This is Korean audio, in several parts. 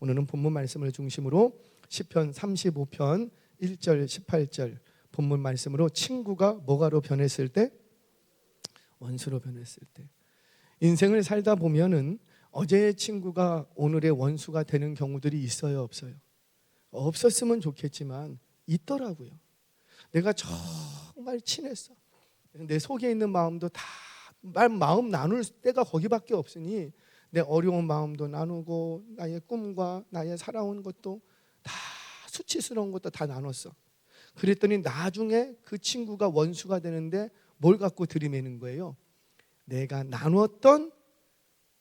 오늘은 본문 말씀을 중심으로 시편 35편 1절 18절 본문 말씀으로 친구가 뭐가로 변했을 때? 원수로 변했을 때. 인생을 살다 보면은 어제의 친구가 오늘의 원수가 되는 경우들이 있어요, 없어요? 없었으면 좋겠지만 있더라고요. 내가 정말 친했어. 내 속에 있는 마음도 다 마음 나눌 때가 거기밖에 없으니 내 어려운 마음도 나누고 나의 꿈과 나의 살아온 것도 다 수치스러운 것도 다 나눴어. 그랬더니 나중에 그 친구가 원수가 되는데 뭘 갖고 들이매는 거예요? 내가 나누었던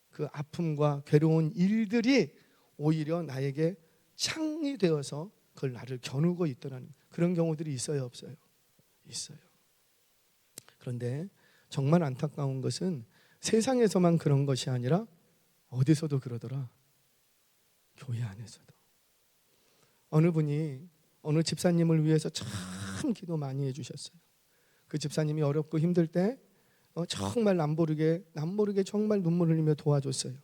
그 아픔과 괴로운 일들이 오히려 나에게 창이 되어서 그걸 나를 겨누고 있더라는 그런 경우들이 있어요, 없어요? 있어요. 그런데 정말 안타까운 것은 세상에서만 그런 것이 아니라 어디서도 그러더라. 교회 안에서도. 어느 분이 어느 집사님을 위해서 참 기도 많이 해주셨어요. 그 집사님이 어렵고 힘들 때 정말 남모르게 정말 눈물 흘리며 도와줬어요.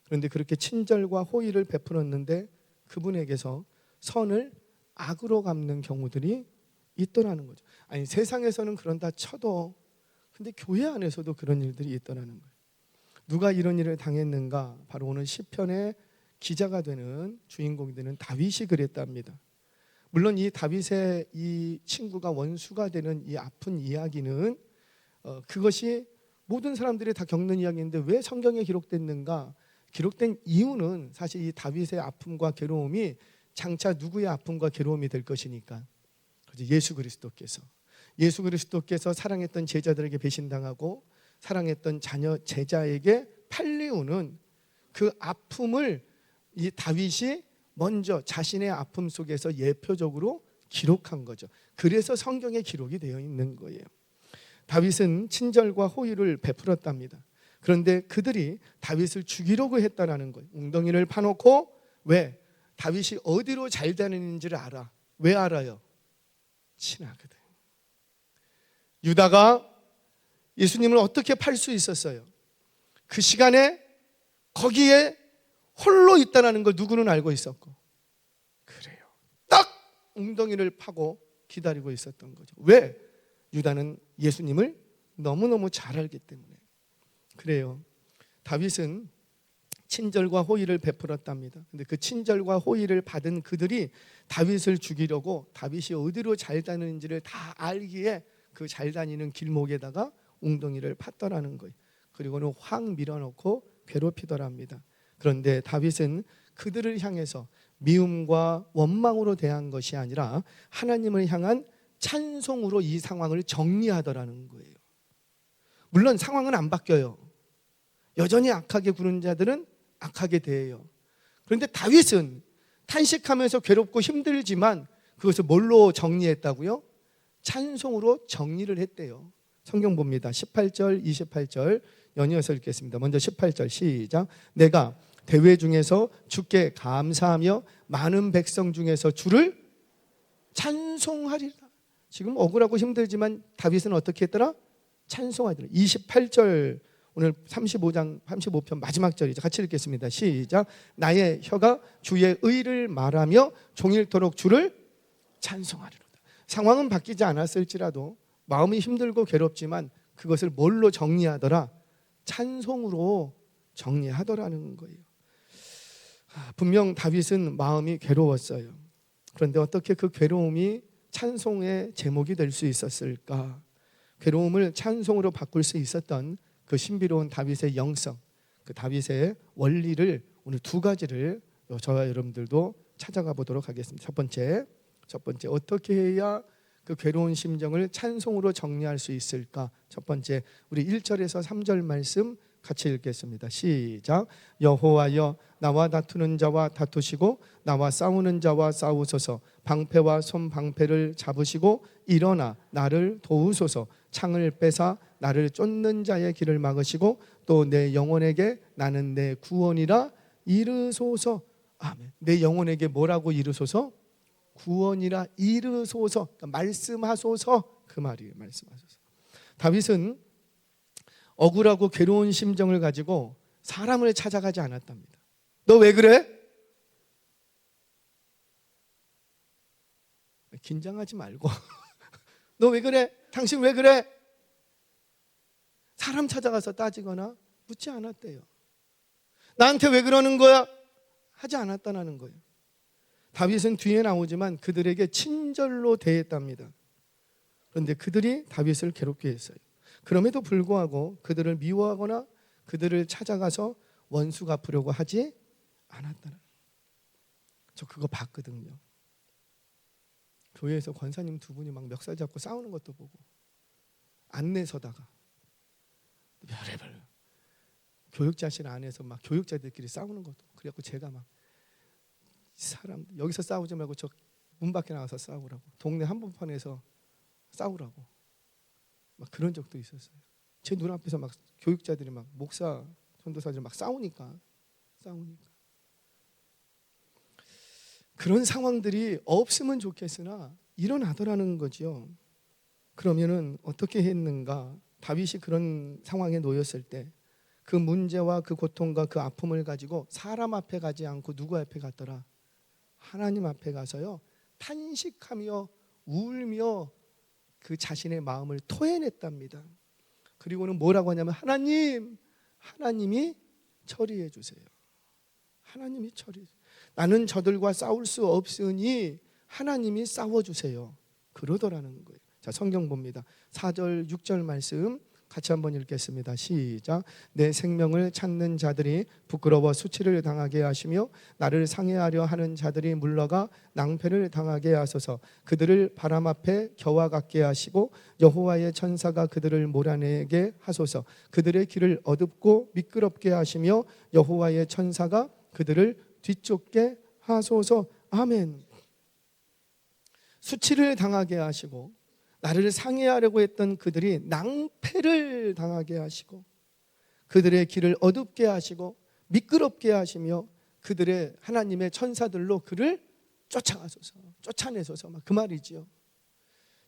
그런데 그렇게 친절과 호의를 베풀었는데 그분에게서 선을 악으로 갚는 경우들이 있더라는 거죠. 아니 세상에서는 그런다 쳐도 근데 교회 안에서도 그런 일들이 있더라는 거예요. 누가 이런 일을 당했는가? 바로 오늘 시편의 기자가 되는 주인공이 되는 다윗이 그랬답니다. 물론 이 다윗의 이 친구가 원수가 되는 이 아픈 이야기는 그것이 모든 사람들이 다 겪는 이야기인데 왜 성경에 기록됐는가? 기록된 이유는 사실 이 다윗의 아픔과 괴로움이 장차 누구의 아픔과 괴로움이 될 것이니까 예수 그리스도께서 사랑했던 제자들에게 배신당하고 사랑했던 제자에게 팔리우는 그 아픔을 이 다윗이 먼저 자신의 아픔 속에서 예표적으로 기록한 거죠. 그래서 성경에 기록이 되어 있는 거예요. 다윗은 친절과 호의를 베풀었답니다. 그런데 그들이 다윗을 죽이려고 했다라는 거예요. 웅덩이를 파놓고 왜? 다윗이 어디로 잘 다니는지를 알아. 왜 알아요? 친하거든. 유다가 예수님을 어떻게 팔 수 있었어요? 그 시간에 거기에 홀로 있다는 걸 누구는 알고 있었고 그래요. 딱 웅덩이를 파고 기다리고 있었던 거죠. 왜? 유다는 예수님을 너무너무 잘 알기 때문에 그래요. 다윗은 친절과 호의를 베풀었답니다. 근데 그 친절과 호의를 받은 그들이 다윗을 죽이려고 다윗이 어디로 잘 다니는지를 다 알기에 그 잘 다니는 길목에다가 웅덩이를 팠더라는 거예요. 그리고는 확 밀어넣고 괴롭히더랍니다. 그런데 다윗은 그들을 향해서 미움과 원망으로 대한 것이 아니라 하나님을 향한 찬송으로 이 상황을 정리하더라는 거예요. 물론 상황은 안 바뀌어요. 여전히 악하게 구는 자들은 악하게 대해요. 그런데 다윗은 탄식하면서 괴롭고 힘들지만 그것을 뭘로 정리했다고요? 찬송으로 정리를 했대요. 성경 봅니다. 18절, 28절 연이어서 읽겠습니다. 먼저 18절 시작. 내가 대회 중에서 주께 감사하며 많은 백성 중에서 주를 찬송하리라. 지금 억울하고 힘들지만 다윗은 어떻게 했더라? 찬송하리라. 28절 오늘 35편 마지막 절이죠. 같이 읽겠습니다. 시작. 나의 혀가 주의 의를 말하며 종일토록 주를 찬송하리로다. 상황은 바뀌지 않았을지라도 마음이 힘들고 괴롭지만 그것을 뭘로 정리하더라? 찬송으로 정리하더라는 거예요. 분명 다윗은 마음이 괴로웠어요. 그런데 어떻게 그 괴로움이 찬송의 제목이 될 수 있었을까? 괴로움을 찬송으로 바꿀 수 있었던 그 신비로운 다윗의 영성, 그 다윗의 원리를 오늘 두 가지를 저와 여러분들도 찾아가 보도록 하겠습니다. 첫 번째 어떻게 해야 그 괴로운 심정을 찬송으로 정리할 수 있을까? 첫 번째 우리 1절에서 3절 말씀 같이 읽겠습니다. 시작. 여호와여 나와 다투는 자와 다투시고 나와 싸우는 자와 싸우소서. 방패와 손방패를 잡으시고 일어나 나를 도우소서. 창을 빼사 나를 쫓는 자의 길을 막으시고 또 내 영혼에게 나는 내 구원이라 이르소서. 아멘. 내 영혼에게 뭐라고 이르소서? 구원이라 이르소서. 그러니까 말씀하소서. 그 말이에요. 말씀하소서. 다윗은 억울하고 괴로운 심정을 가지고 사람을 찾아가지 않았답니다. 너 왜 그래? 긴장하지 말고 너 왜 그래? 당신 왜 그래? 사람 찾아가서 따지거나 묻지 않았대요. 나한테 왜 그러는 거야? 하지 않았다는 거예요. 다윗은 뒤에 나오지만 그들에게 친절로 대했답니다. 그런데 그들이 다윗을 괴롭게 했어요. 그럼에도 불구하고 그들을 미워하거나 그들을 찾아가서 원수 갚으려고 하지 않았다는. 저 그거 봤거든요. 교회에서 권사님 두 분이 막 멱살 잡고 싸우는 것도 보고, 안내 서다가 별의별 교육자실 안에서 막 교육자들끼리 싸우는 것도. 그래갖고 제가 막 사람 여기서 싸우지 말고 저 문 밖에 나가서 싸우라고, 동네 한복판에서 싸우라고 막 그런 적도 있었어요. 제 눈앞에서 막 교육자들이 막 목사 전도사들 막 싸우니까 그런 상황들이 없으면 좋겠으나 일어나더라는 거죠. 그러면은 어떻게 했는가? 다윗이 그런 상황에 놓였을 때 그 문제와 그 고통과 그 아픔을 가지고 사람 앞에 가지 않고 누구 앞에 갔더라? 하나님 앞에 가서요, 탄식하며 울며 그 자신의 마음을 토해냈답니다. 그리고는 뭐라고 하냐면 하나님이 처리해 주세요. 하나님이 처리해 주세요. 나는 저들과 싸울 수 없으니 하나님이 싸워주세요. 그러더라는 거예요. 자, 성경 봅니다. 4절 6절 말씀 같이 한번 읽겠습니다. 시작. 내 생명을 찾는 자들이 부끄러워 수치를 당하게 하시며 나를 상해하려 하는 자들이 물러가 낭패를 당하게 하소서. 그들을 바람 앞에 겨와 같게 하시고 여호와의 천사가 그들을 몰아내게 하소서. 그들의 길을 어둡고 미끄럽게 하시며 여호와의 천사가 그들을 뒤쫓게 하소서. 아멘. 수치를 당하게 하시고 나를 상해하려고 했던 그들이 낭패를 당하게 하시고 그들의 길을 어둡게 하시고 미끄럽게 하시며 그들의 하나님의 천사들로 그를 쫓아내소서. 그 말이지요.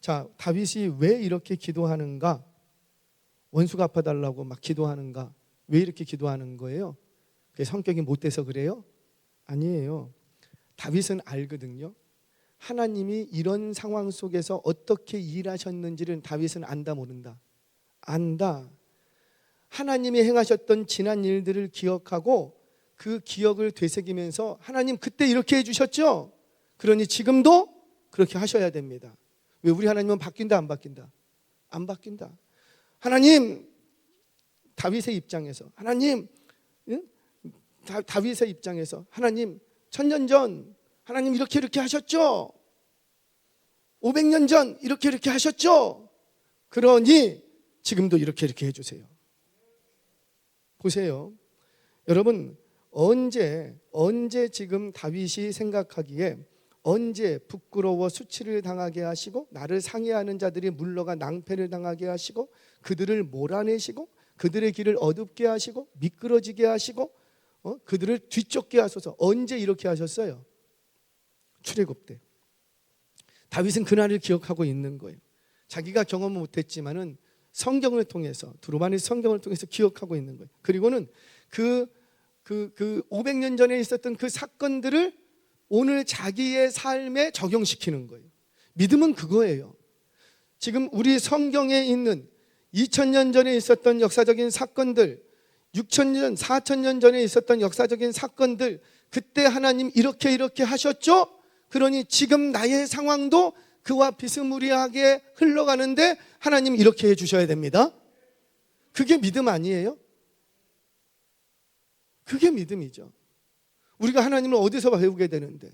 자, 다윗이 왜 이렇게 기도하는가? 원수 갚아달라고 막 기도하는가? 왜 이렇게 기도하는 거예요? 그게 성격이 못돼서 그래요? 아니에요. 다윗은 알거든요. 하나님이 이런 상황 속에서 어떻게 일하셨는지를 다윗은 안다 모른다? 안다. 하나님이 행하셨던 지난 일들을 기억하고 그 기억을 되새기면서 하나님 그때 이렇게 해주셨죠? 그러니 지금도 그렇게 하셔야 됩니다. 왜 우리 하나님은 바뀐다 안 바뀐다? 안 바뀐다. 하나님, 다윗의 입장에서 하나님, 다윗의 입장에서 하나님 1000년 전 하나님 이렇게 하셨죠? 500년 전 이렇게 하셨죠? 그러니 지금도 이렇게 해주세요. 보세요. 여러분, 언제 지금 다윗이 생각하기에 언제 부끄러워 수치를 당하게 하시고 나를 상해하는 자들이 물러가 낭패를 당하게 하시고 그들을 몰아내시고 그들의 길을 어둡게 하시고 미끄러지게 하시고 그들을 뒤쫓게 하소서. 언제 이렇게 하셨어요? 출애굽 때. 다윗은 그날을 기억하고 있는 거예요. 자기가 경험을 못했지만은 성경을 통해서, 두루마리 성경을 통해서 기억하고 있는 거예요. 그리고는 그 500년 전에 있었던 그 사건들을 오늘 자기의 삶에 적용시키는 거예요. 믿음은 그거예요. 지금 우리 성경에 있는 2000년 전에 있었던 역사적인 사건들, 6000년, 4000년 전에 있었던 역사적인 사건들, 그때 하나님 이렇게 하셨죠? 그러니 지금 나의 상황도 그와 비스무리하게 흘러가는데 하나님 이렇게 해주셔야 됩니다. 그게 믿음 아니에요? 그게 믿음이죠. 우리가 하나님을 어디서 배우게 되는데?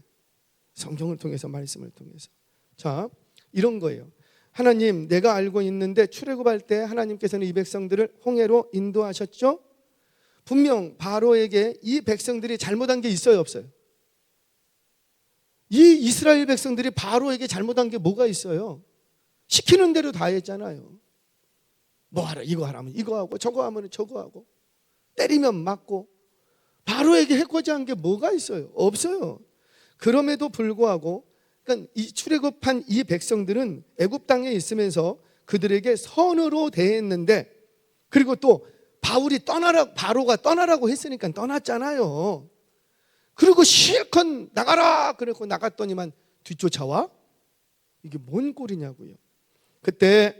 성경을 통해서, 말씀을 통해서. 자, 이런 거예요. 하나님, 내가 알고 있는데 출애굽할 때 하나님께서는 이 백성들을 홍해로 인도하셨죠? 분명 바로에게 이 백성들이 잘못한 게 있어요, 없어요? 이 이스라엘 백성들이 바로에게 잘못한 게 뭐가 있어요? 시키는 대로 다 했잖아요. 뭐 하라, 이거 하라면 이거 하고 저거 하면 저거 하고 때리면 맞고. 바로에게 해코지한 게 뭐가 있어요? 없어요. 그럼에도 불구하고 그러니까 이 출애굽한 이 백성들은 애굽 땅에 있으면서 그들에게 선으로 대했는데, 그리고 또 바로가 떠나라고 했으니까 떠났잖아요. 그리고 실컷 나가라 그래서 나갔더니만 뒤쫓아와? 이게 뭔 꼴이냐고요. 그때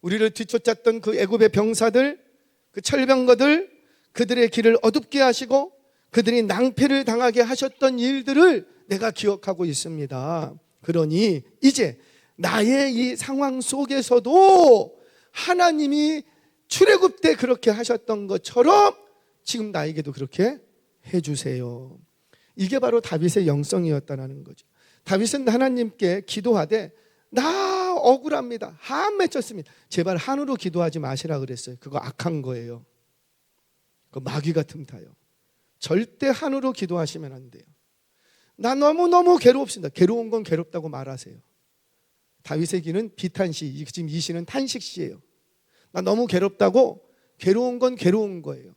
우리를 뒤쫓았던 그 애굽의 병사들, 그 철병거들, 그들의 길을 어둡게 하시고 그들이 낭패를 당하게 하셨던 일들을 내가 기억하고 있습니다. 그러니 이제 나의 이 상황 속에서도 하나님이 출애굽 때 그렇게 하셨던 것처럼 지금 나에게도 그렇게 해주세요. 이게 바로 다윗의 영성이었다는 거죠. 다윗은 하나님께 기도하되 나 억울합니다. 한 맺혔습니다. 제발 한으로 기도하지 마시라 그랬어요. 그거 악한 거예요. 그 마귀가 틈타요. 절대 한으로 기도하시면 안 돼요. 나 너무너무 괴롭습니다. 괴로운 건 괴롭다고 말하세요. 다윗의 기는 비탄시, 지금 이 시는 탄식시예요. 나 너무 괴롭다고, 괴로운 건 괴로운 거예요.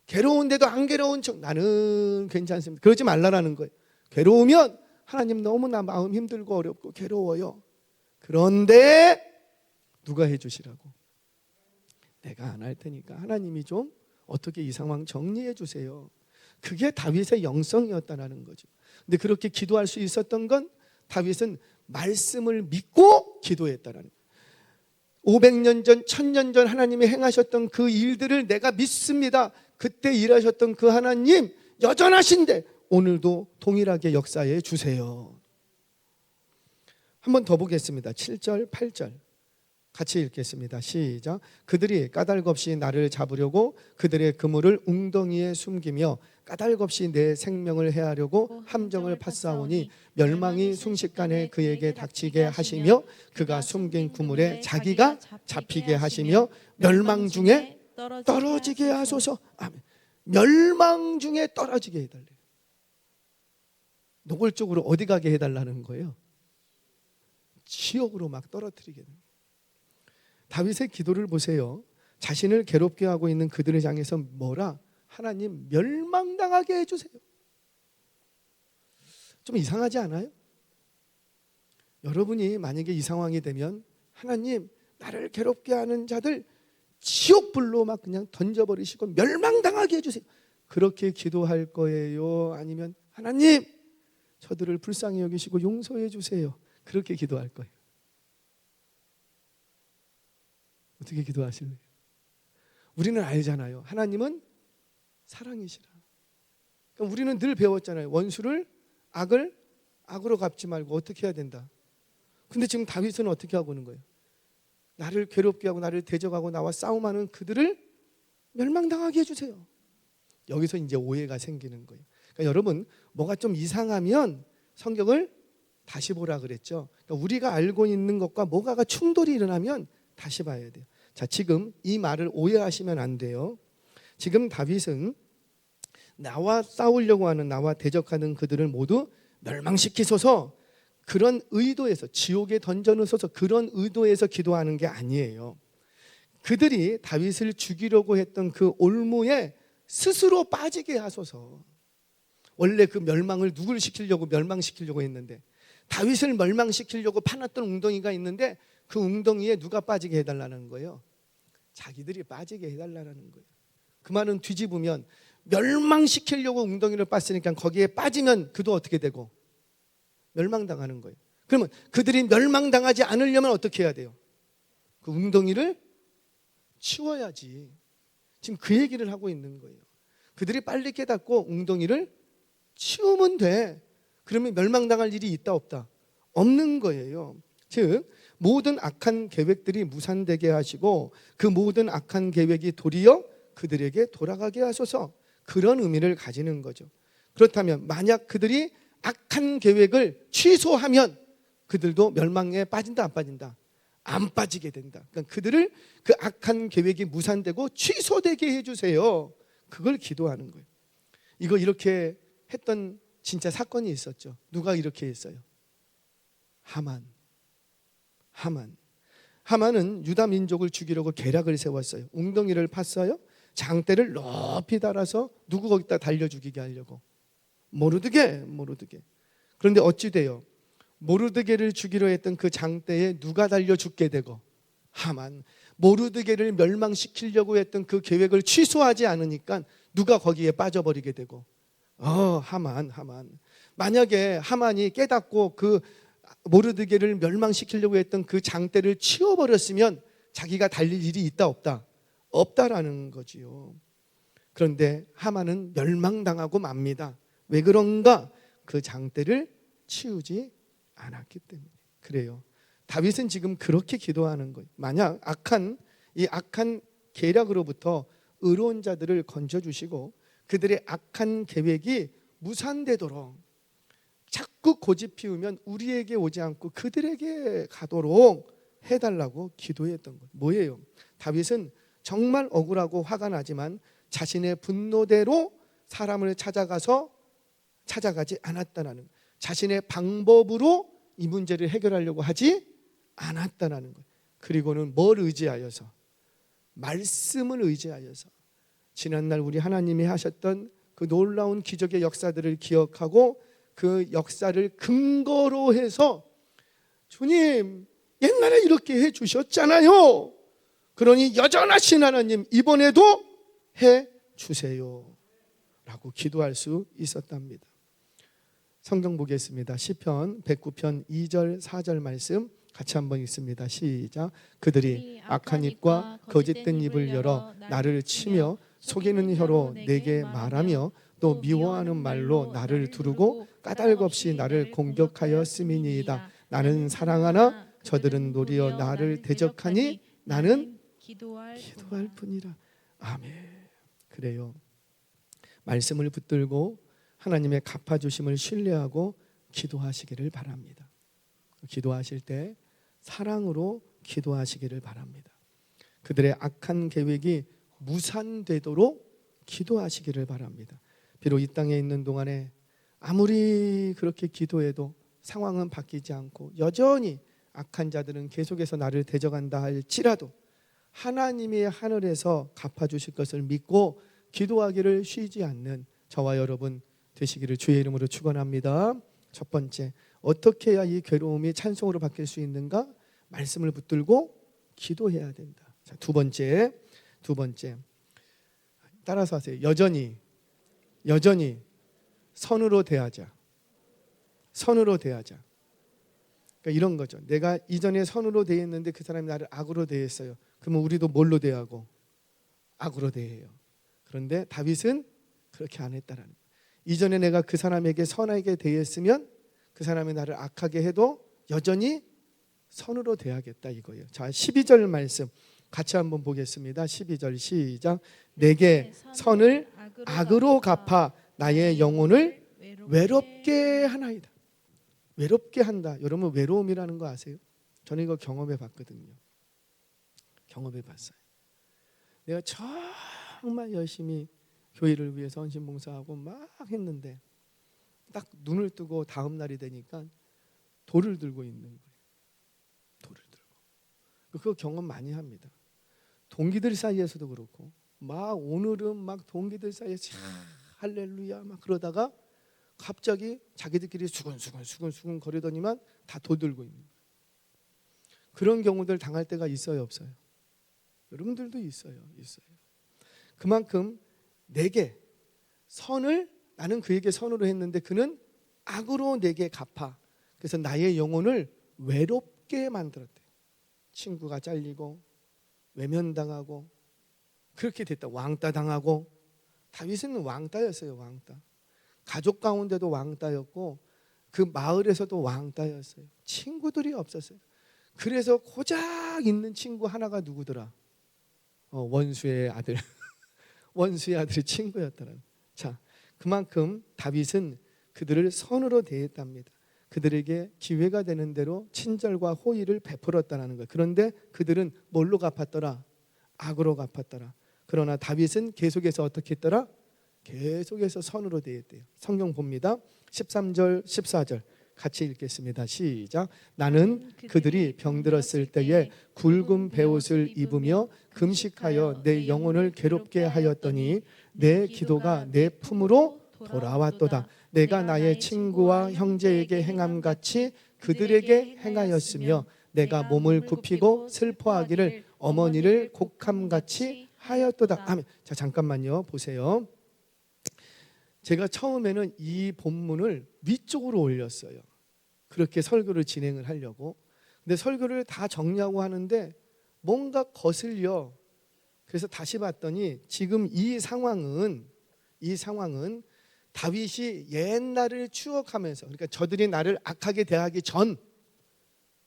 괴로운데도 안 괴로운 척 나는 괜찮습니다. 그러지 말라라는 거예요. 괴로우면 하나님 너무나 마음 힘들고 어렵고 괴로워요. 그런데 누가 해주시라고? 내가 안 할 테니까 하나님이 좀 어떻게 이 상황 정리해 주세요. 그게 다윗의 영성이었다는 거죠. 근데 그렇게 기도할 수 있었던 건 다윗은 말씀을 믿고 기도했다라는 거예요. 500년 전, 1000년 전 하나님이 행하셨던 그 일들을 내가 믿습니다. 그때 일하셨던 그 하나님 여전하신데 오늘도 동일하게 역사해 주세요. 한 번 더 보겠습니다. 7절, 8절 같이 읽겠습니다. 시작. 그들이 까닭없이 나를 잡으려고 그들의 그물을 웅덩이에 숨기며 까닭없이 내 생명을 해하려고 함정을 파싸우니 멸망이 순식간에 그에게 닥치게 하시며 그가 숨긴 그물에 자기가 잡히게 하시며 멸망 중에 떨어지게 하소서. 아멘. 멸망 중에 떨어지게 해달래요. 노골적으로 어디 가게 해달라는 거예요? 지옥으로 막 떨어뜨리게 됩니다. 다윗의 기도를 보세요. 자신을 괴롭게 하고 있는 그들을 향해서 뭐라? 하나님 멸망당하게 해주세요. 좀 이상하지 않아요? 여러분이 만약에 이 상황이 되면 하나님 나를 괴롭게 하는 자들 지옥불로 막 그냥 던져버리시고 멸망당하게 해주세요. 그렇게 기도할 거예요? 아니면 하나님 저들을 불쌍히 여기시고 용서해 주세요. 그렇게 기도할 거예요. 어떻게 기도하실래요? 우리는 알잖아요. 하나님은 사랑이시라. 그러니까 우리는 늘 배웠잖아요. 원수를 악으로 갚지 말고 어떻게 해야 된다. 근데 지금 다윗은 어떻게 하고 있는 거예요? 나를 괴롭게 하고 나를 대적하고 나와 싸움하는 그들을 멸망당하게 해주세요. 여기서 이제 오해가 생기는 거예요. 그러니까 여러분 뭐가 좀 이상하면 성경을 다시 보라 그랬죠. 그러니까 우리가 알고 있는 것과 뭐가가 충돌이 일어나면 다시 봐야 돼요. 자, 지금 이 말을 오해하시면 안 돼요. 지금 다윗은 나와 싸우려고 하는, 나와 대적하는 그들을 모두 멸망시키소서, 그런 의도에서, 지옥에 던져넣어서 그런 의도에서 기도하는 게 아니에요. 그들이 다윗을 죽이려고 했던 그 올무에 스스로 빠지게 하소서. 원래 그 멸망을 누굴 시키려고 멸망시키려고 했는데, 다윗을 멸망시키려고 파놨던 웅덩이가 있는데 그 웅덩이에 누가 빠지게 해달라는 거예요? 자기들이 빠지게 해달라는 거예요. 그 말은 뒤집으면 멸망시키려고 웅덩이를 빻으니까 거기에 빠지면 그도 어떻게 되고? 멸망당하는 거예요. 그러면 그들이 멸망당하지 않으려면 어떻게 해야 돼요? 그 웅덩이를 치워야지. 지금 그 얘기를 하고 있는 거예요. 그들이 빨리 깨닫고 웅덩이를 치우면 돼. 그러면 멸망당할 일이 있다 없다? 없는 거예요. 즉 모든 악한 계획들이 무산되게 하시고 그 모든 악한 계획이 도리어 그들에게 돌아가게 하소서, 그런 의미를 가지는 거죠. 그렇다면 만약 그들이 악한 계획을 취소하면 그들도 멸망에 빠진다 안 빠진다? 안 빠지게 된다. 그러니까 그들을 그 악한 계획이 무산되고 취소되게 해주세요. 그걸 기도하는 거예요. 이거 이렇게 했던 진짜 사건이 있었죠. 누가 이렇게 했어요? 하만은 유다 민족을 죽이려고 계략을 세웠어요. 웅덩이를 팠어요. 장대를 높이 달아서 누구 거기다 달려 죽이게 하려고. 모르드게. 그런데 어찌 돼요? 모르드게를 죽이려 했던 그 장대에 누가 달려 죽게 되고? 하만. 모르드게를 멸망시키려고 했던 그 계획을 취소하지 않으니까 누가 거기에 빠져버리게 되고? 하만. 만약에 하만이 깨닫고 그 모르드게를 멸망시키려고 했던 그 장대를 치워버렸으면 자기가 달릴 일이 있다 없다? 없다라는 거지요. 그런데 하만은 멸망당하고 맙니다. 왜 그런가? 그 장대를 치우지 않았기 때문에 그래요. 다윗은 지금 그렇게 기도하는 거예요. 만약 이 악한 계략으로부터 의로운 자들을 건져주시고 그들의 악한 계획이 무산되도록 자꾸 고집 피우면 우리에게 오지 않고 그들에게 가도록 해달라고 기도했던 거예요. 뭐예요? 다윗은 정말 억울하고 화가 나지만 자신의 분노대로 사람을 찾아가지 않았다는 거예요. 자신의 방법으로 이 문제를 해결하려고 하지 않았다는 거예요. 그리고는 뭘 의지하여서? 말씀을 의지하여서 지난날 우리 하나님이 하셨던 그 놀라운 기적의 역사들을 기억하고 그 역사를 근거로 해서 주님 옛날에 이렇게 해주셨잖아요. 그러니 여전하신 하나님 이번에도 해주세요 라고 기도할 수 있었답니다. 성경 보겠습니다. 시편 109편 2절 4절 말씀 같이 한번 읽습니다. 시작. 그들이 악한 입과 거짓된 입을 열어 나를 치며 속이는 혀로 내게 말하며 또 미워하는 말로 나를 두르고 까닭없이 나를 공격하였음이니이다. 나는 사랑하나 저들은 도리어 나를 대적하니 나는 기도할 뿐이라. 아멘. 그래요. 말씀을 붙들고 하나님의 갚아주심을 신뢰하고 기도하시기를 바랍니다. 기도하실 때 사랑으로 기도하시기를 바랍니다. 그들의 악한 계획이 무산되도록 기도하시기를 바랍니다. 비록 이 땅에 있는 동안에 아무리 그렇게 기도해도 상황은 바뀌지 않고 여전히 악한 자들은 계속해서 나를 대적한다 할지라도 하나님이 하늘에서 갚아주실 것을 믿고 기도하기를 쉬지 않는 저와 여러분 되시기를 주의 이름으로 축원합니다. 첫 번째, 어떻게 해야 이 괴로움이 찬송으로 바뀔 수 있는가? 말씀을 붙들고 기도해야 된다. 자, 두 번째 따라서 하세요. 여전히 선으로 대하자. 그러니까 이런 거죠. 내가 이전에 선으로 대했는데 그 사람이 나를 악으로 대했어요. 그러면 우리도 뭘로 대하고? 악으로 대해요. 그런데 다윗은 그렇게 안 했다라는 거예요. 이전에 내가 그 사람에게 선하게 대했으면 그 사람이 나를 악하게 해도 여전히 선으로 대하겠다 이거예요. 자, 12절 말씀 같이 한번 보겠습니다. 12절 시작. 내게 선을 악으로 갚아 나의 영혼을 외롭게 하나이다. 외롭게 한다. 여러분 외로움이라는 거 아세요? 저는 이거 경험해 봤거든요. 경험해 봤어요. 내가 정말 열심히 교회를 위해서 헌신봉사하고 막 했는데 딱 눈을 뜨고 다음 날이 되니까 돌을 들고 있는 거예요. 돌을 들고. 그거 경험 많이 합니다. 동기들 사이에서도 그렇고 막 오늘은 막 동기들 사이에서 할렐루야 막 그러다가 갑자기 자기들끼리 수근수근 거리더니만 다 돌 들고 있는 거예요. 그런 경우들 당할 때가 있어요 없어요? 여러분들도 있어요. 그만큼 내게 선을 나는 그에게 선으로 했는데 그는 악으로 내게 갚아. 그래서 나의 영혼을 외롭게 만들었대. 친구가 잘리고 외면당하고 그렇게 됐다. 왕따 당하고. 다윗은 왕따였어요. 왕따. 가족 가운데도 왕따였고 그 마을에서도 왕따였어요. 친구들이 없었어요. 그래서 고작 있는 친구 하나가 누구더라? 원수의 아들. 원수의 아들이 친구였다는. 자, 그만큼 다윗은 그들을 선으로 대했답니다. 그들에게 기회가 되는 대로 친절과 호의를 베풀었다는 거예요. 그런데 그들은 뭘로 갚았더라? 악으로 갚았더라. 그러나 다윗은 계속해서 어떻게 했더라? 계속해서 선으로 대했대요. 성경 봅니다. 13절 14절 같이 읽겠습니다. 시작. 나는 그들이 병들었을 때에 굵은 베옷을 입으며 금식하여 내 영혼을 괴롭게 하였더니 내 기도가 내 품으로 돌아왔도다. 내가 나의 친구와 형제에게 행함같이 그들에게 행하였으며 내가 몸을 굽히고 슬퍼하기를 어머니를 곡함같이 하였도다. 아멘. 자, 잠깐만요. 보세요. 제가 처음에는 이 본문을 위쪽으로 올렸어요. 그렇게 설교를 진행을 하려고. 근데 설교를 다 정리하고 하는데 뭔가 거슬려. 그래서 다시 봤더니 지금 이 상황은 다윗이 옛날을 추억하면서, 그러니까 저들이 나를 악하게 대하기 전,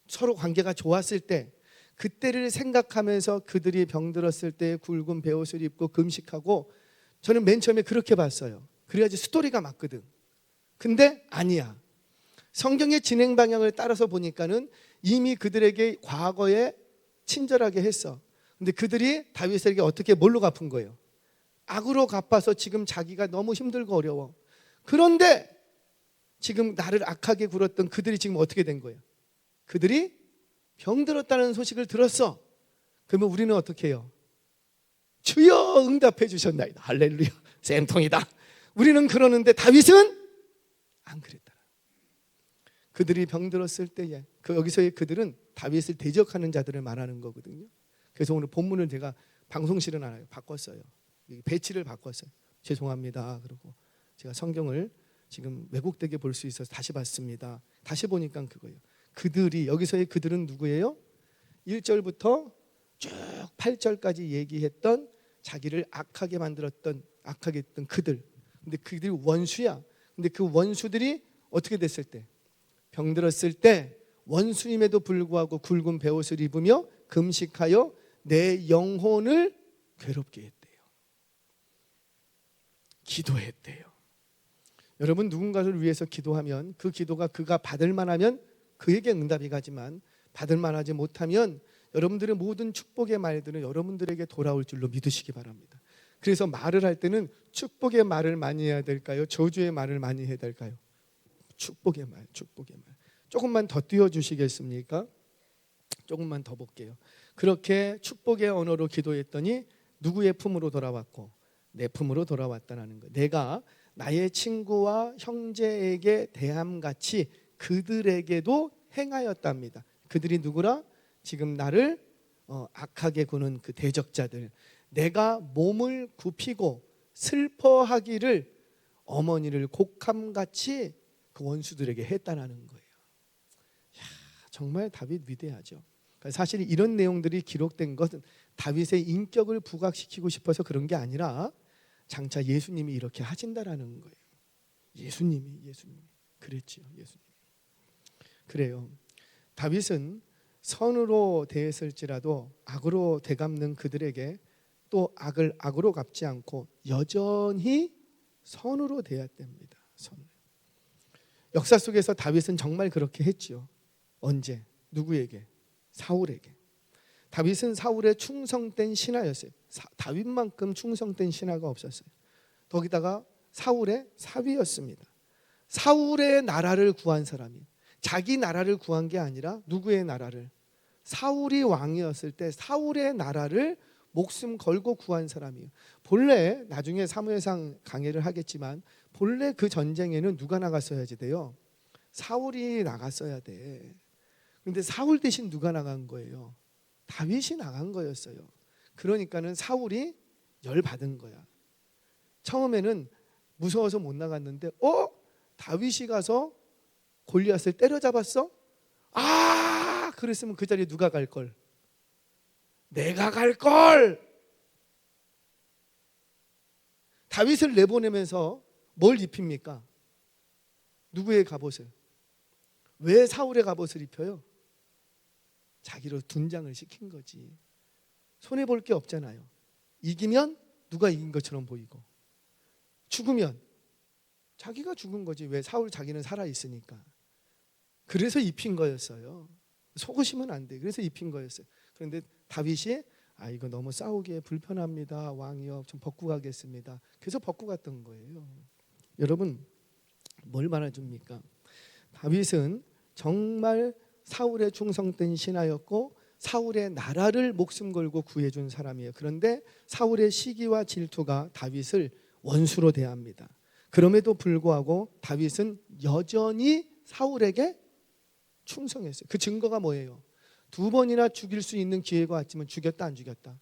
서로 관계가 좋았을 때, 그때를 생각하면서 그들이 병들었을 때 굵은 베옷을 입고 금식하고, 저는 맨 처음에 그렇게 봤어요. 그래야지 스토리가 맞거든. 근데 아니야. 성경의 진행 방향을 따라서 보니까는 이미 그들에게 과거에 친절하게 했어. 근데 그들이 다윗에게 어떻게 뭘로 갚은 거예요? 악으로 갚아서 지금 자기가 너무 힘들고 어려워. 그런데 지금 나를 악하게 굴었던 그들이 지금 어떻게 된 거예요? 그들이 병들었다는 소식을 들었어. 그러면 우리는 어떻게 해요? 주여 응답해 주셨나이다. 할렐루야. 쌤통이다. 우리는 그러는데 다윗은 안 그랬다. 그들이 병들었을 때에, 여기서의 그들은 다윗을 대적하는 자들을 말하는 거거든요. 그래서 오늘 본문을 제가 방송실은 안 해요. 바꿨어요. 배치를 바꿨어요. 죄송합니다. 그러고 제가 성경을 지금 왜곡되게 볼 수 있어서 다시 봤습니다. 다시 보니까 그거예요. 그들이, 여기서의 그들은 누구예요? 1절부터 쭉 8절까지 얘기했던 자기를 악하게 만들었던, 악하게 했던 그들. 근데 그들이 원수야. 근데 그 원수들이 어떻게 됐을 때? 병들었을 때 원수임에도 불구하고 굵은 베옷을 입으며 금식하여 내 영혼을 괴롭게 했대요. 기도했대요. 여러분, 누군가를 위해서 기도하면 그 기도가 그가 받을 만하면 그에게 응답이 가지만, 받을 만하지 못하면 여러분들의 모든 축복의 말들은 여러분들에게 돌아올 줄로 믿으시기 바랍니다. 그래서 말을 할 때는 축복의 말을 많이 해야 될까요? 저주의 말을 많이 해야 될까요? 축복의 말, 축복의 말. 조금만 더 띄워주시겠습니까? 조금만 더 볼게요. 그렇게 축복의 언어로 기도했더니 누구의 품으로 돌아왔고? 내 품으로 돌아왔다는 거. 내가 나의 친구와 형제에게 대함같이 그들에게도 행하였답니다. 그들이 누구라? 지금 나를 악하게 구는 그 대적자들. 내가 몸을 굽히고 슬퍼하기를 어머니를 곡함같이 그 원수들에게 했다라는 거예요. 야, 정말 다윗 위대하죠. 사실 이런 내용들이 기록된 것은 다윗의 인격을 부각시키고 싶어서 그런 게 아니라 장차 예수님이 이렇게 하신다라는 거예요. 예수님이 그랬지요. 예수님. 그래요. 다윗은 선으로 대했을지라도 악으로 되갚는 그들에게 또 악을 악으로 갚지 않고 여전히 선으로 대했답니다. 선. 역사 속에서 다윗은 정말 그렇게 했지요. 언제? 누구에게? 사울에게. 다윗은 사울의 충성된 신하였어요. 다윗만큼 충성된 신하가 없었어요. 거기다가 사울의 사위였습니다. 사울의 나라를 구한 사람이, 자기 나라를 구한 게 아니라 누구의 나라를? 사울이 왕이었을 때 사울의 나라를 목숨 걸고 구한 사람이에요. 본래 나중에 사무엘상 강해를 하겠지만 본래 그 전쟁에는 누가 나갔어야지 돼요? 사울이 나갔어야 돼. 그런데 사울 대신 누가 나간 거예요? 다윗이 나간 거였어요. 그러니까는 사울이 열받은 거야. 처음에는 무서워서 못 나갔는데 다윗이 가서 골리앗을 때려잡았어? 그랬으면 그 자리에 누가 갈 걸? 내가 갈 걸! 다윗을 내보내면서 뭘 입힙니까? 누구의 갑옷을? 왜 사울의 갑옷을 입혀요? 자기로 둔장을 시킨 거지. 손해볼 게 없잖아요. 이기면 누가 이긴 것처럼 보이고, 죽으면 자기가 죽은 거지. 왜? 사울 자기는 살아있으니까. 그래서 입힌 거였어요. 속으시면 안 돼. 그래서 입힌 거였어요. 그런데 다윗이 이거 너무 싸우기에 불편합니다. 왕이여, 좀 벗고 가겠습니다. 그래서 벗고 갔던 거예요. 여러분, 뭘 말해줍니까? 다윗은 정말 사울의 충성된 신하였고 사울의 나라를 목숨 걸고 구해준 사람이에요. 그런데 사울의 시기와 질투가 다윗을 원수로 대합니다. 그럼에도 불구하고 다윗은 여전히 사울에게 충성했어요. 그 증거가 뭐예요? 2번이나 죽일 수 있는 기회가 왔지만 죽였다 안 죽였다?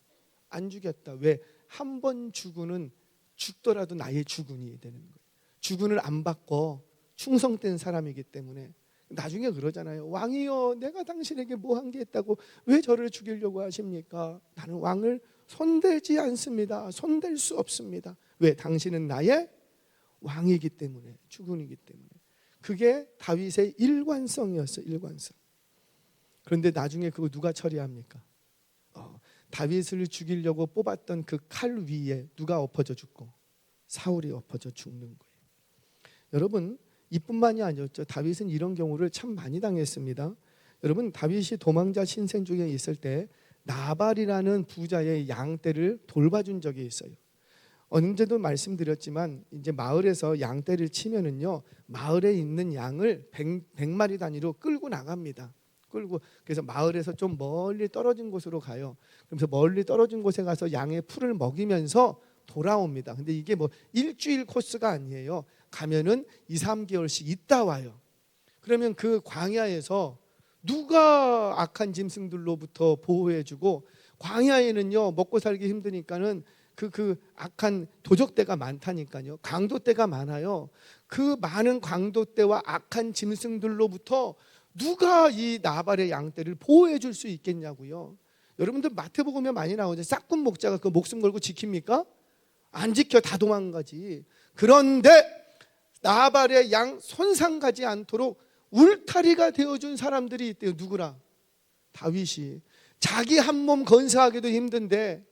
안 죽였다. 왜? 한 번 죽으는 죽더라도 나의 주군이 되는 거예요. 주군을 안 바꿔 충성된 사람이기 때문에. 나중에 그러잖아요. 왕이여, 내가 당신에게 뭐 한 게 있다고 왜 저를 죽이려고 하십니까? 나는 왕을 손대지 않습니다. 손댈 수 없습니다. 왜? 당신은 나의 왕이기 때문에, 주군이기 때문에. 그게 다윗의 일관성이었어요. 일관성. 그런데 나중에 그거 누가 처리합니까? 다윗을 죽이려고 뽑았던 그 칼 위에 누가 엎어져 죽고? 사울이 엎어져 죽는 거예요. 여러분, 이뿐만이 아니었죠. 다윗은 이런 경우를 참 많이 당했습니다. 여러분, 다윗이 도망자 신생 중에 있을 때 나발이라는 부자의 양떼를 돌봐준 적이 있어요. 언제도 말씀드렸지만 이제 마을에서 양떼를 치면은요, 마을에 있는 양을 100마리 단위로 끌고 나갑니다. 그래서 마을에서 좀 멀리 떨어진 곳으로 가요. 그래서 멀리 떨어진 곳에 가서 양의 풀을 먹이면서 돌아옵니다. 근데 이게 뭐 일주일 코스가 아니에요. 가면은 2, 3개월씩 있다 와요. 그러면 그 광야에서 누가 악한 짐승들로부터 보호해주고, 광야에는요 먹고 살기 힘드니까는 그 악한 도적떼가 많다니까요. 강도떼가 많아요. 그 많은 강도떼와 악한 짐승들로부터 누가 이 나발의 양떼를 보호해 줄 수 있겠냐고요. 여러분들 마태복음에 많이 나오죠. 싹군 목자가 그 목숨 걸고 지킵니까? 안 지켜, 다 도망가지. 그런데 나발의 양 손상 가지 않도록 울타리가 되어준 사람들이 있대요. 누구라? 다윗이. 자기 한 몸 건사하기도 힘든데,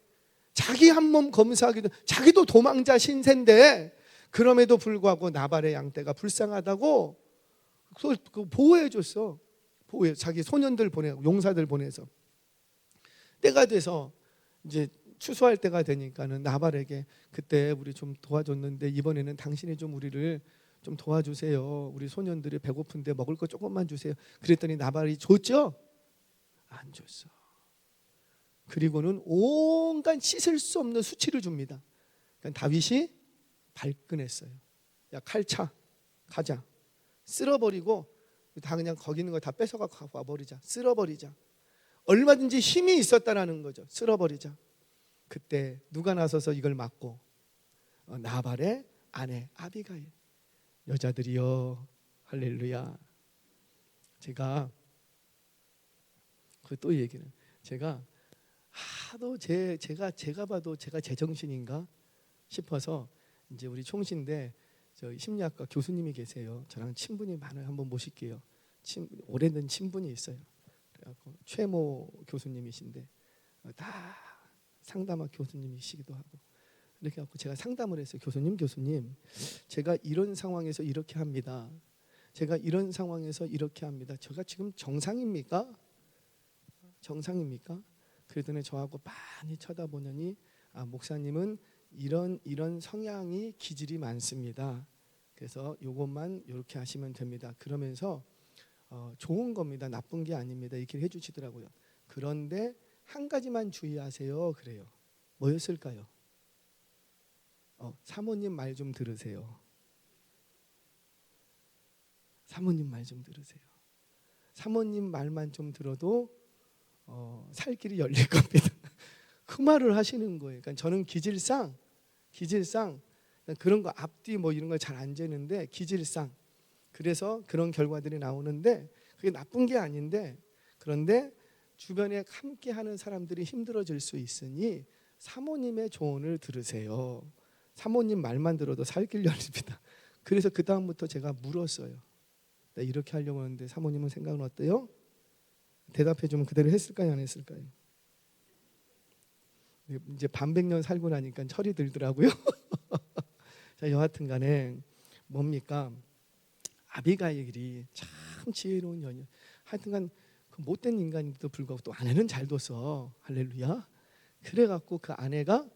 자기 한 몸 검사하기도, 자기도 도망자 신세인데 그럼에도 불구하고 나발의 양떼가 불쌍하다고 보호해 줬어. 보호해. 자기 소년들 보내고 용사들 보내서. 때가 돼서 이제 추수할 때가 되니까는 나발에게, 그때 우리 좀 도와줬는데 이번에는 당신이 좀 우리를 좀 도와주세요. 우리 소년들이 배고픈데 먹을 거 조금만 주세요. 그랬더니 나발이 줬죠? 안 줬어. 그리고는 온갖 씻을 수 없는 수치를 줍니다. 그러니까 다윗이 발끈했어요. 야, 칼차, 가자. 쓸어버리고 다 그냥 거기 있는 거 다 뺏어가 와버리자. 쓸어버리자. 얼마든지 힘이 있었다라는 거죠. 쓸어버리자. 그때 누가 나서서 이걸 막고? 나발의 아내 아비가일. 여자들이여, 할렐루야. 제가 그 또 얘기는, 제가 하도 제가 봐도 제가 제정신인가 싶어서, 이제 우리 총신대 저 심리학과 교수님이 계세요. 저랑 친분이 많아요. 한번 모실게요. 오래된 친분이 있어요. 그래갖고 최모 교수님이신데 다 상담학 교수님이시기도 하고, 이렇게 갖고 제가 상담을 했어요. 교수님, 제가 이런 상황에서 이렇게 합니다. 제가 이런 상황에서 이렇게 합니다. 제가 지금 정상입니까? 그랬더니 저하고 많이 쳐다보더니, 목사님은 이런 성향이 기질이 많습니다. 그래서 요것만 이렇게 하시면 됩니다. 그러면서 좋은 겁니다. 나쁜 게 아닙니다. 이렇게 해주시더라고요. 그런데 한 가지만 주의하세요. 그래요. 뭐였을까요? 사모님 말 좀 들으세요. 사모님 말 좀 들으세요. 사모님 말만 좀 들어도 살 길이 열릴 겁니다. 그 말을 하시는 거예요. 그러니까 저는 기질상 그런 거 앞뒤 뭐 이런 걸 잘 안 재는데, 기질상 그래서 그런 결과들이 나오는데, 그게 나쁜 게 아닌데, 그런데 주변에 함께하는 사람들이 힘들어질 수 있으니 사모님의 조언을 들으세요. 사모님 말만 들어도 살 길 열립니다. 그래서 그 다음부터 제가 물었어요. 나 이렇게 하려고 하는데 사모님은 생각은 어때요? 대답해 주면 그대로 했을까요, 안 했을까요? 이제 반백년 살고 나니까 철이 들더라고요. 자, 여하튼간에 뭡니까? 아비가일이 참 지혜로운 여인. 하여튼간 그 못된 인간임에도 불구하고 또 아내는 잘 뒀어. 할렐루야. 그래갖고 그 아내가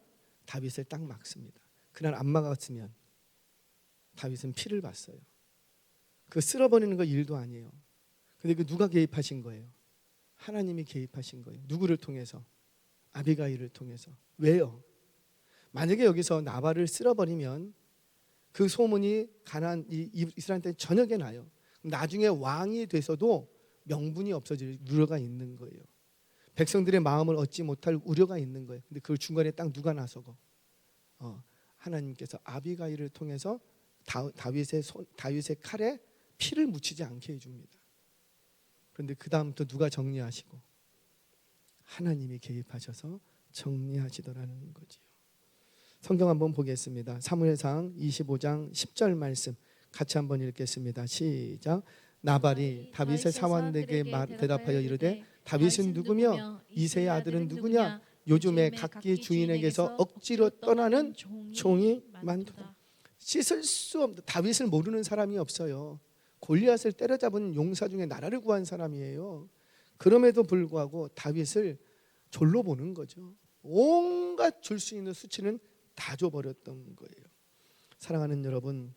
다윗을 딱 막습니다. 그날 안 막았으면 다윗은 피를 봤어요. 그 쓸어버리는 거 일도 아니에요. 근데 그 누가 개입하신 거예요? 하나님이 개입하신 거예요. 누구를 통해서? 아비가일을 통해서. 왜요? 만약에 여기서 나발을 쓸어버리면 그 소문이 이스라엘한테 저녁에 나요. 나중에 왕이 돼서도 명분이 없어질 우려가 있는 거예요. 백성들의 마음을 얻지 못할 우려가 있는 거예요. 근데 그 중간에 딱 누가 나서고? 하나님께서 아비가일을 통해서 다윗의 칼에 피를 묻히지 않게 해줍니다. 그런데 그 다음부터 누가 정리하시고? 하나님이 개입하셔서 정리하시더라는 거지요. 성경 한번 보겠습니다. 사무엘상 25장 10절 말씀 같이 한번 읽겠습니다. 시작. 나발이 다윗의 사원에게 대답하여 이르되 다윗은 누구며 이새의 아들은 누구냐? 요즘에 각기 주인에게서 억지로 떠나는 종이 많도다. 씻을 수 없는, 다윗을 모르는 사람이 없어요. 골리앗을 때려잡은 용사 중에 나라를 구한 사람이에요. 그럼에도 불구하고 다윗을 졸로 보는 거죠. 온갖 줄 수 있는 수치는 다 줘버렸던 거예요. 사랑하는 여러분,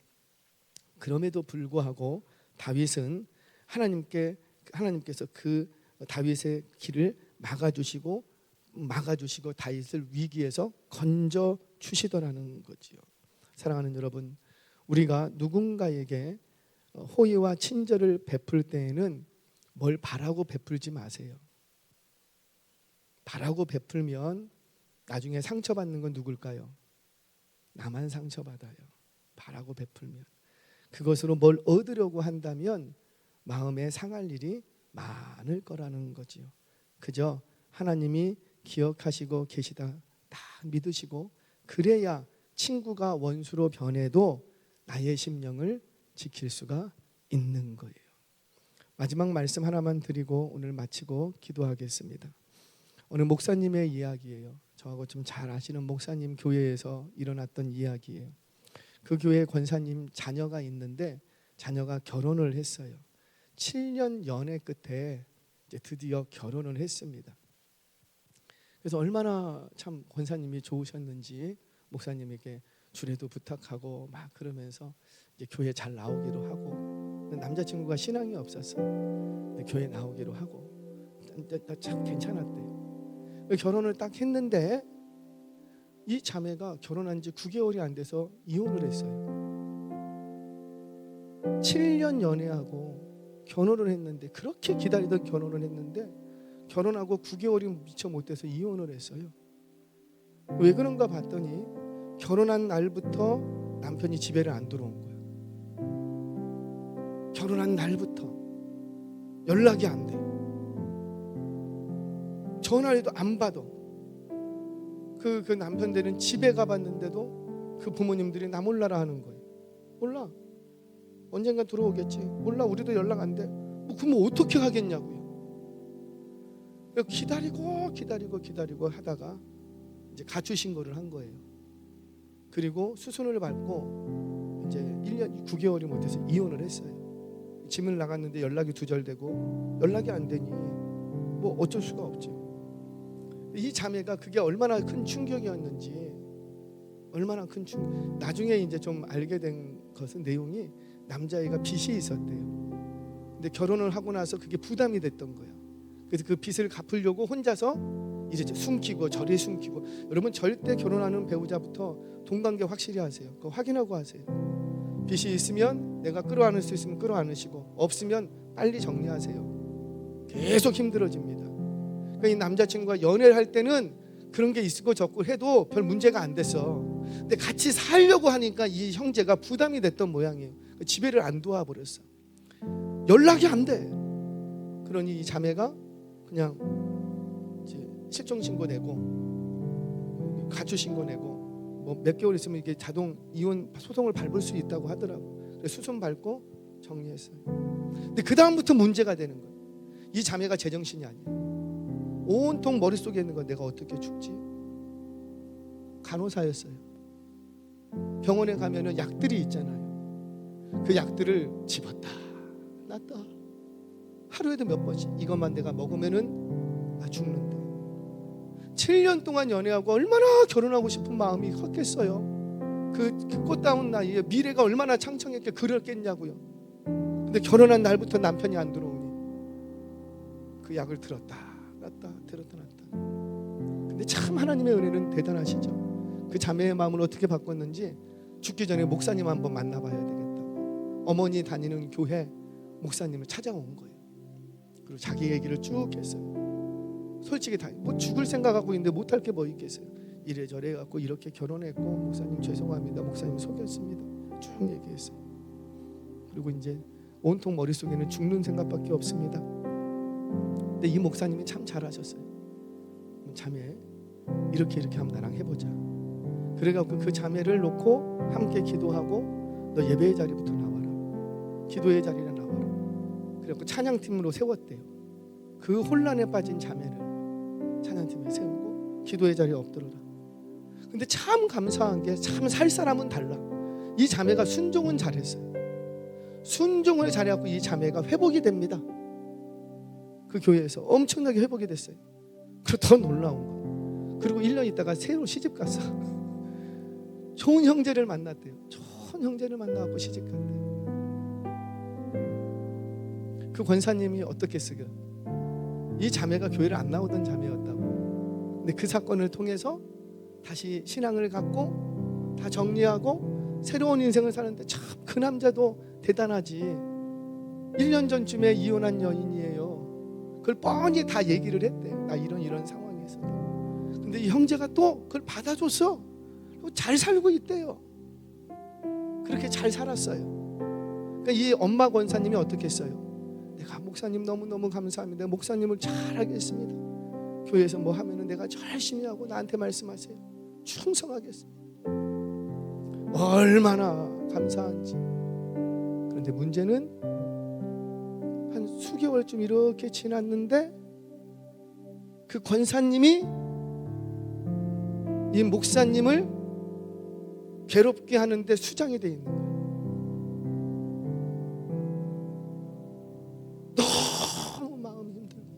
그럼에도 불구하고 다윗은 하나님께서 그 다윗의 길을 막아주시고 다윗을 위기에서 건져 주시더라는 거지요. 사랑하는 여러분, 우리가 누군가에게 호의와 친절을 베풀 때에는 뭘 바라고 베풀지 마세요. 바라고 베풀면 나중에 상처받는 건 누굴까요? 나만 상처받아요. 바라고 베풀면. 그것으로 뭘 얻으려고 한다면 마음에 상할 일이 많을 거라는 거지요. 그저 하나님이 기억하시고 계시다 다 믿으시고, 그래야 친구가 원수로 변해도 나의 심령을 지킬 수가 있는 거예요. 마지막 말씀 하나만 드리고 오늘 마치고 기도하겠습니다. 오늘 목사님의 이야기예요. 저하고 좀 잘 아시는 목사님 교회에서 일어났던 이야기예요. 그 교회 권사님 자녀가 있는데 자녀가 결혼을 했어요. 7년 연애 끝에 이제 드디어 결혼을 했습니다. 그래서 얼마나 참 권사님이 좋으셨는지 목사님에게 주례도 부탁하고 막 그러면서 이제 교회 잘 나오기로 하고, 남자친구가 신앙이 없었어요. 근데 교회 나오기로 하고 참 괜찮았대요. 결혼을 딱 했는데 이 자매가 결혼한 지 9개월이 안 돼서 이혼을 했어요. 7년 연애하고 결혼을 했는데, 그렇게 기다리던 결혼을 했는데 결혼하고 9개월이 미처 못 돼서 이혼을 했어요. 왜 그런가 봤더니 결혼한 날부터 남편이 집에를 안 들어온 거예요. 결혼한 날부터 연락이 안 돼. 전화해도 안 받아. 그 남편 되는 집에 가봤는데도 그 부모님들이 나 몰라라 하는 거예요. 몰라. 언젠가 들어오겠지. 몰라. 우리도 연락 안 돼. 그럼 어떻게 하겠냐고요. 기다리고 하다가 이제 가출 신고를 한 거예요. 그리고 수순을 밟고 이제 1년 9개월이 못해서 이혼을 했어요. 짐을 나갔는데 연락이 두절되고, 연락이 안 되니 뭐 어쩔 수가 없죠. 이 자매가 그게 얼마나 큰 충격이었는지, 나중에 이제 좀 알게 된 것은 내용이 남자애가 빚이 있었대요. 근데 결혼을 하고 나서 그게 부담이 됐던 거예요. 그래서 그 빚을 갚으려고 혼자서 이제 숨기고 저리 숨기고. 여러분, 절대 결혼하는 배우자부터 동관계 확실히 하세요. 그거 확인하고 하세요. 빚이 있으면 내가 끌어안을 수 있으면 끌어안으시고, 없으면 빨리 정리하세요. 계속 힘들어집니다. 그러니까 이 남자친구가 연애를 할 때는 그런 게 있고 저고 해도 별 문제가 안 됐어. 근데 같이 살려고 하니까 이 형제가 부담이 됐던 모양이에요. 집에를 안 도와버렸어. 연락이 안 돼. 그러니 이 자매가 그냥 실종 신고 내고 가출 신고 내고 뭐 몇 개월 있으면 이게 자동 이혼 소송을 밟을 수 있다고 하더라고. 그래서 수순 밟고 정리했어요. 근데 그 다음부터 문제가 되는 거예요. 이 자매가 제정신이 아니에요. 온통 머릿속에 있는 건 내가 어떻게 죽지? 간호사였어요. 병원에 가면은 약들이 있잖아요. 그 약들을 집었다 놨다 하루에도 몇 번씩, 이것만 내가 먹으면은 나 죽는데. 7년 동안 연애하고 얼마나 결혼하고 싶은 마음이 컸겠어요. 그 꽃다운 나이에 미래가 얼마나 창창했게 그랬겠냐고요. 근데 결혼한 날부터 남편이 안 들어오니 그 약을 들었다 놨다 들었다 놨다. 근데 참 하나님의 은혜는 대단하시죠. 그 자매의 마음을 어떻게 바꿨는지 죽기 전에 목사님 한번 만나봐야 되겠다. 어머니 다니는 교회 목사님을 찾아온 거예요. 그리고 자기 얘기를 쭉 했어요. 솔직히 다 뭐 죽을 생각하고 있는데 못할 게 뭐 있겠어요. 이래저래 갖고 이렇게 결혼했고, 목사님 죄송합니다, 목사님 속였습니다, 쭉 얘기했어요. 그리고 이제 온통 머릿속에는 죽는 생각밖에 없습니다. 근데 이 목사님이 참 잘하셨어요. 자매, 이렇게 하면 나랑 해보자. 그래갖고 그 자매를 놓고 함께 기도하고 너 예배의 자리부터 나와라, 기도의 자리에 나와라. 그래갖고 찬양팀으로 세웠대요. 그 혼란에 빠진 자매를 찬양팀에 세우고 기도의 자리에 엎드려라. 근데 참 감사한 게 참 살 사람은 달라. 이 자매가 순종은 잘했어요. 순종을 잘해갖고 이 자매가 회복이 됩니다. 그 교회에서 엄청나게 회복이 됐어요. 그리고 더 놀라운 거, 그리고 1년 있다가 새로 시집 갔어. 좋은 형제를 만났대요. 좋은 형제를 만나갖고 시집 간대요. 그 권사님이 어떻게 쓰겨? 이 자매가 교회를 안 나오던 자매였다고. 근데 그 사건을 통해서 다시 신앙을 갖고 다 정리하고 새로운 인생을 사는데 참 그 남자도 대단하지. 1년 전쯤에 이혼한 여인이에요. 그걸 뻔히 다 얘기를 했대. 나 이런 상황에 있어. 근데 이 형제가 또 그걸 받아줬어. 잘 살고 있대요. 그렇게 잘 살았어요. 그러니까 이 엄마 권사님이 어떻게 했어요? 내가 목사님 너무너무 감사합니다. 목사님을 잘 하겠습니다. 교회에서 뭐 하면은 내가 열심히 하고 나한테 말씀하세요. 충성하겠습니다. 얼마나 감사한지. 그런데 문제는 한 수개월쯤 이렇게 지났는데 그 권사님이 이 목사님을 괴롭게 하는데 수장이 돼 있는 거예요. 너무 마음이 힘들고,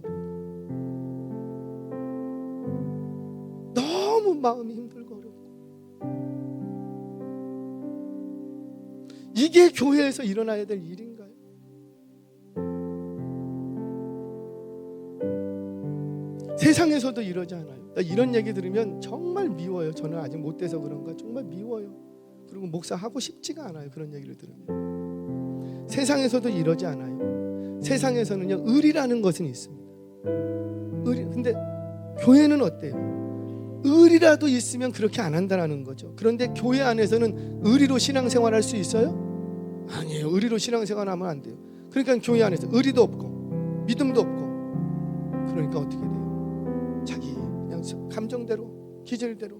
너무 마음이 힘들고 어렵고. 이게 교회에서 일어나야 될 일인가요? 세상에서도 이러지 않아요. 이런 얘기 들으면 정말 미워요. 저는 아직 못 돼서 그런가 정말 미워요. 그리고 목사하고 싶지가 않아요. 그런 얘기를 들으면. 세상에서도 이러지 않아요. 세상에서는요, 의리라는 것은 있습니다. 의리. 근데 교회는 어때요? 의리라도 있으면 그렇게 안 한다는 거죠. 그런데 교회 안에서는 의리로 신앙생활할 수 있어요? 아니에요. 의리로 신앙생활하면 안 돼요. 그러니까 교회 안에서 의리도 없고 믿음도 없고, 그러니까 어떻게 돼요? 자기 그냥 감정대로 기질대로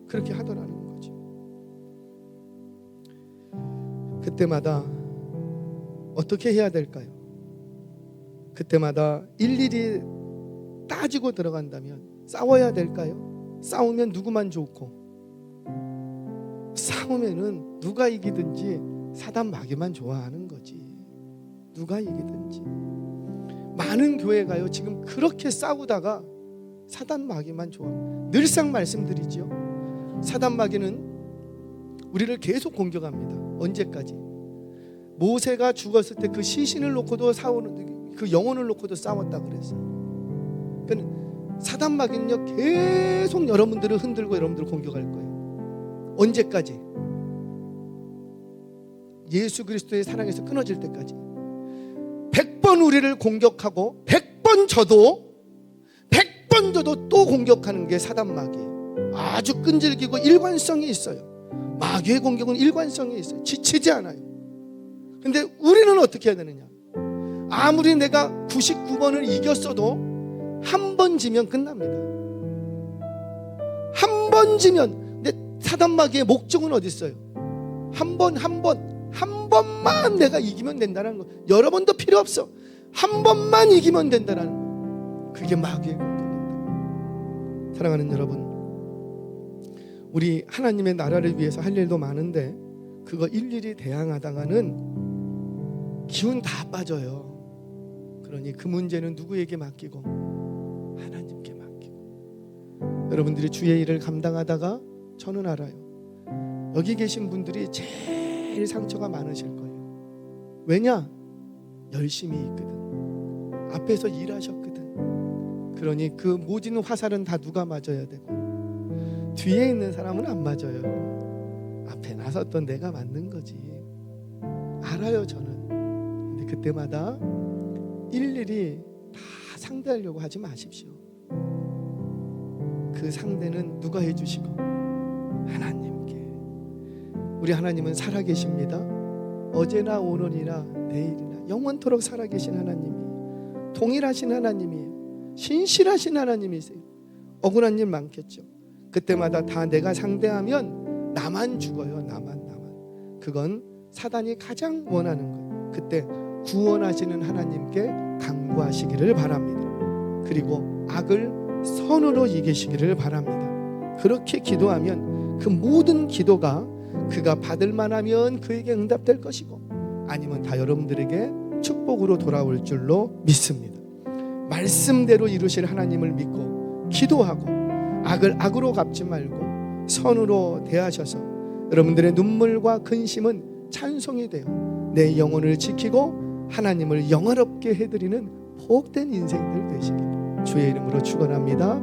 그렇게 하더라는 거죠. 그때마다 어떻게 해야 될까요? 그때마다 일일이 따지고 들어간다면 싸워야 될까요? 싸우면 누구만 좋고, 싸우면은 누가 이기든지 사단 마귀만 좋아하는 거지. 누가 이기든지. 많은 교회가요 지금 그렇게 싸우다가 사단 마귀만 좋아합니다. 늘상 말씀드리죠. 사단 마귀는 우리를 계속 공격합니다. 언제까지? 모세가 죽었을 때 그 시신을 놓고도 싸우는, 그 영혼을 놓고도 싸웠다 그랬어요. 그러니까 사단 마귀는요 계속 여러분들을 흔들고 여러분들을 공격할 거예요. 언제까지? 예수 그리스도의 사랑에서 끊어질 때까지. 100번 우리를 공격하고 100번 져도 또 공격하는 게 사단 마귀예요. 아주 끈질기고 일관성이 있어요. 마귀의 공격은 일관성이 있어요. 지치지 않아요. 근데 우리는 어떻게 해야 되느냐? 아무리 내가 99번을 이겼어도 한 번 지면 끝납니다. 한 번 지면. 근데 사단 마귀의 목적은 어디 있어요? 한 번만 내가 이기면 된다는 거. 여러 번도 필요 없어. 한 번만 이기면 된다는 거. 그게 마귀의 공격입니다. 사랑하는 여러분, 우리 하나님의 나라를 위해서 할 일도 많은데 그거 일일이 대항하다가는 기운 다 빠져요. 그러니 그 문제는 누구에게 맡기고? 하나님께 맡기고. 여러분들이 주의 일을 감당하다가 저는 알아요. 여기 계신 분들이 제일 상처가 많으실 거예요. 왜냐? 열심히 있거든. 앞에서 일하셨거든. 그러니 그 모진 화살은 다 누가 맞아야 되고, 뒤에 있는 사람은 안 맞아요. 앞에 나섰던 내가 맞는 거지. 알아요 저는. 근데 그때마다 일일이 다 상대하려고 하지 마십시오. 그 상대는 누가 해주시고? 하나님께. 우리 하나님은 살아계십니다. 어제나 오늘이나 내일이나 영원토록 살아계신 하나님이, 동일하신 하나님이에요. 신실하신 하나님이세요. 억울한 일 많겠죠. 그때마다 다 내가 상대하면 나만 죽어요. 나만. 그건 사단이 가장 원하는 거예요. 그때 구원하시는 하나님께 간구하시기를 바랍니다. 그리고 악을 선으로 이기시기를 바랍니다. 그렇게 기도하면 그 모든 기도가 그가 받을 만하면 그에게 응답될 것이고, 아니면 다 여러분들에게 축복으로 돌아올 줄로 믿습니다. 말씀대로 이루실 하나님을 믿고 기도하고, 악을 악으로 갚지 말고 선으로 대하셔서 여러분들의 눈물과 근심은 찬송이 되어 내 영혼을 지키고 하나님을 영화롭게 해드리는 복된 인생들 되시길 주의 이름으로 축원합니다.